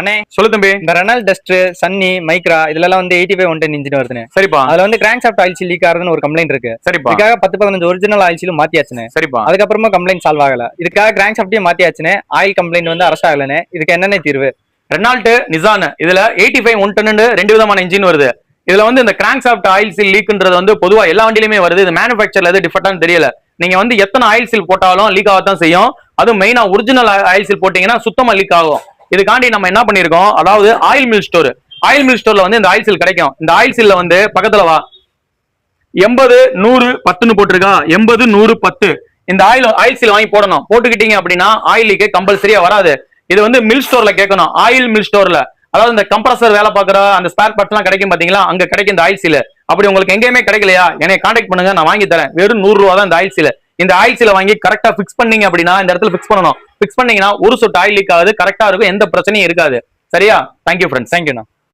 அண்ணே சொல்லு தம்பி. இந்த ரெனால்ட் டஸ்டர், சன்னி, மைக்ரா இதுல வந்து 85 110 இன்ஜின் வருதுன்னு. சரிப்பா. அதுல வந்து crankshaft oil seal leak ஆகுதுன்னு ஒரு கம்ப்ளைண்ட் இருக்கு. சரிப்பா. இதுக்காக 10-15 ஒரிஜினல் ஆயில் சீலும் மாத்தியாச்சுன்னு. சரிப்பா. அதுக்கப்புறமா கம்ப்ளைண்ட் சால்வ் ஆகல. இதுக்காக கிராங்க் ஷாஃப்ட்டையும் மாத்தியாச்சுன்னு. ஆயில் கம்ப்ளைண்ட் வந்து அரசு ஆகலன்னு. இதுக்கு என்னென்ன தீர்வு? ரெனால்ட் நிசான் இதுல 85 110 ரெண்டு விதமான இன்ஜின் வருது. இதுல வந்து இந்த கிராங்க் ஷாஃப்ட் ஆயில் சீல் லீக்ன்றது வந்து பொதுவா எல்லா வண்டியிலுமே வருது. இது மேனுஃபேக்சர்ல எது டிஃபரெண்டான்னு தெரியல. நீங்க வந்து எத்தனை ஆயில் சீல் போட்டாலும் லீக் ஆகத்தான் செய்யும். அதுவும் மெயினா ஒரிஜினல் ஆயில் சீல் போட்டீங்கன்னா சுத்தமா லீக் ஆகும். இதுக்காண்டி நம்ம என்ன பண்ணிருக்கோம், அதாவது ஆயில் மில் ஸ்டோர்ல வந்து இந்த ஆயில் சீல் கிடைக்கும். இந்த ஆயில் சீல்ல வந்து பக்கத்துல வா 80 100 10ன்னு போட்டிருக்கா. 80 100 10 இந்த ஆயில் சீல் வாங்கி போடணும். போட்டுக்கிட்டீங்க அப்படின்னா ஆயில் லீக் கம்பல்சரியா வராது. இது வந்து மில் ஸ்டோர்ல கேட்கணும். ஆயில் மில் ஸ்டோர்ல, அதாவது இந்த கம்ப்ரஸர் வேலை பார்க்குற அந்த ஸ்பேர் பார்ட்ஸ் எல்லாம் கிடைக்கும் பாத்தீங்களா, அங்க கிடைக்கும் இந்த ஆயில் சீல். அப்படி உங்களுக்கு எங்கேயுமே கிடைக்கலையா, என்னை கான்டாக்ட் பண்ணுங்க, நான் வாங்கி தரேன். வெறும் 100 ரூபா தான் இந்த ஆயில் சீல். இந்த ஆயில் சீலை வாங்கி கரெக்டா பிக்ஸ் பண்ணீங்க அப்படின்னா, இந்த இடத்துல பிக்ஸ் பண்ணணும். பிக்ஸ் பண்ணீங்கன்னா ஒரு சொட்டு ஆயில் லீக் ஆகுது, கரெக்டா இருக்கும், எந்த பிரச்சனையும் இருக்காது. சரியா? Thank you friends. தேங்க்யூண்ணா.